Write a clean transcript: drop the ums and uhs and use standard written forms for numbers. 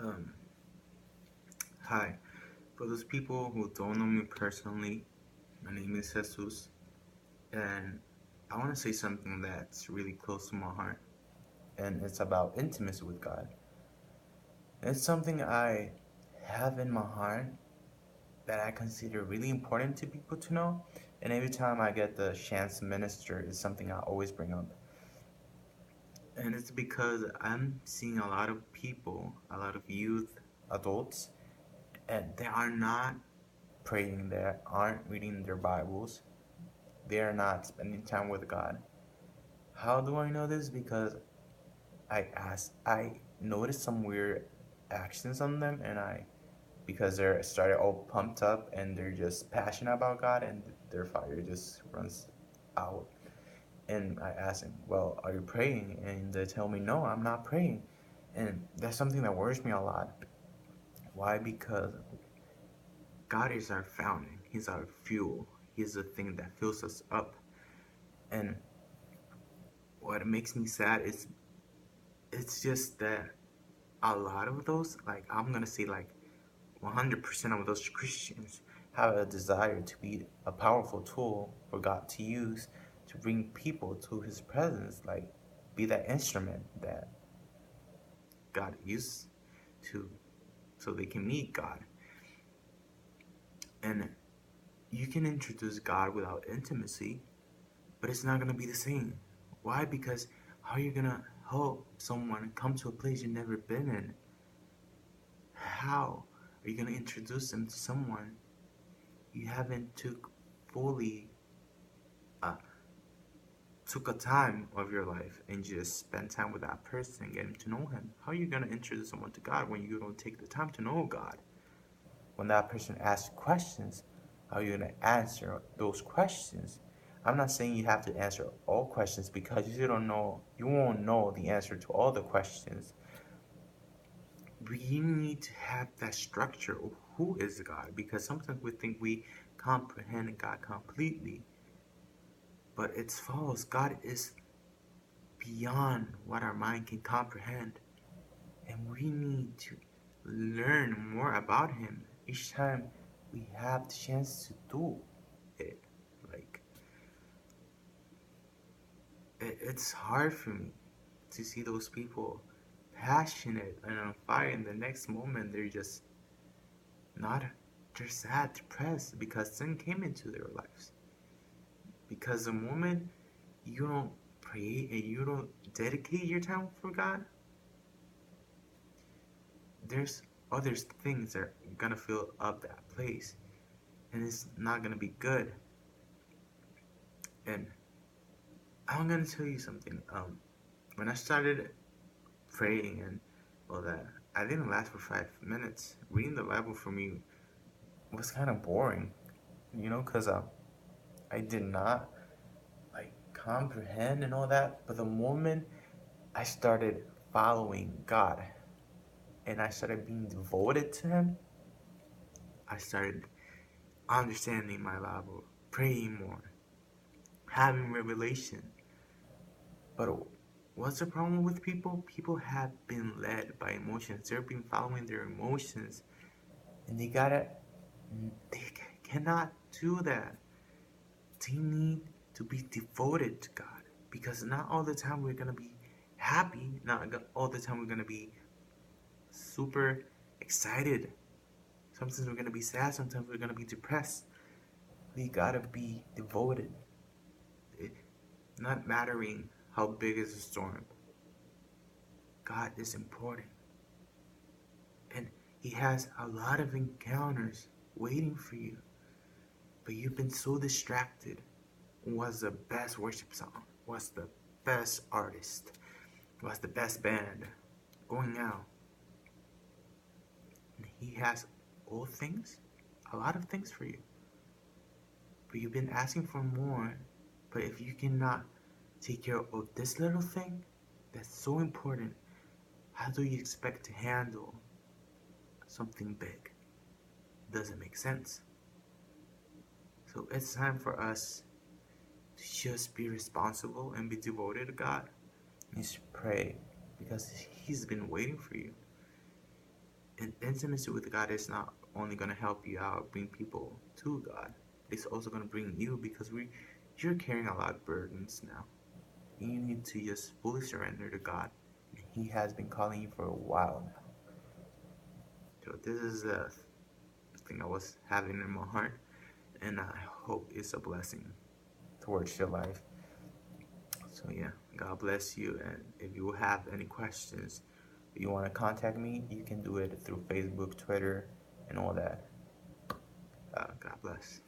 Um, Hi. For those people who don't know me personally, my name is Jesus, and I want to say something that's really close to my heart, and it's about intimacy with God. It's something I have in my heart that I consider really important to people to know, and every time I get the chance to minister, it's something I always bring up. And it's because I'm seeing a lot of people, a lot of youth, adults, and they are not praying, they aren't reading their Bibles, they are not spending time with God. How do I know this? Because I noticed some weird actions on them, and because they're started all pumped up and they're just passionate about God, and their fire just runs out. And I asked them, "Well, are you praying?" And they tell me, "No, I'm not praying." And that's something that worries me a lot. Why? Because God is our fountain. He's our fuel. He's the thing that fills us up. And what makes me sad is it's just that a lot of those, like I'm gonna say like 100% of those Christians have a desire to be a powerful tool for God to use to bring people to His presence, like be that instrument that God uses to so they can meet God. And you can introduce God without intimacy, but it's not gonna be the same. Why? Because how are you gonna help someone come to a place you've never been in? How are you gonna introduce them to someone you haven't fully uh, took a time of your life and just spend time with that person, getting to know him? How are you gonna introduce someone to God when you don't take the time to know God? When that person asks questions, how are you gonna answer those questions? I'm not saying you have to answer all questions because you won't know the answer to all the questions. We need to have that structure of who is God, because sometimes we think we comprehend God completely, but it's false. God is beyond what our mind can comprehend, and we need to learn more about Him each time we have the chance to do it. Like, it's hard for me to see those people passionate and on fire, and the next moment they're just not. They're sad, depressed because sin came into their lives. Because the moment you don't pray and you don't dedicate your time for God, there's other things that are gonna fill up that place, and it's not gonna be good. And I'm gonna tell you something. When I started praying and all that, I didn't last for 5 minutes. Reading the Bible for me was kind of boring, because I did not like comprehend and all that. But the moment I started following God and I started being devoted to Him, I started understanding my Bible, praying more, having revelation. But what's the problem with people? People have been led by emotions. They've been following their emotions, and they cannot do that. They need to be devoted to God, because not all the time we're gonna be happy. Not all the time we're gonna be super excited. Sometimes we're gonna be sad. Sometimes we're gonna be depressed. We gotta be devoted. It, not mattering how big is the storm. God is important. And He has a lot of encounters waiting for you. But you've been so distracted. What's the best worship song? What's the best artist? What's the best band? Going out. And He has all things, a lot of things for you. But you've been asking for more. But if you cannot take care of this little thing that's so important, how do you expect to handle something big? Doesn't make sense. So it's time for us to just be responsible and be devoted to God. Just pray, because He's been waiting for you. And intimacy with God is not only going to help you out, bring people to God. It's also going to bring you, because you're carrying a lot of burdens now. You need to just fully surrender to God. He has been calling you for a while now. So this is the thing I was having in my heart, and I hope it's a blessing towards your life. So yeah, God bless you. And if you have any questions, if you want to contact me, you can do it through Facebook, Twitter, and all that. God bless.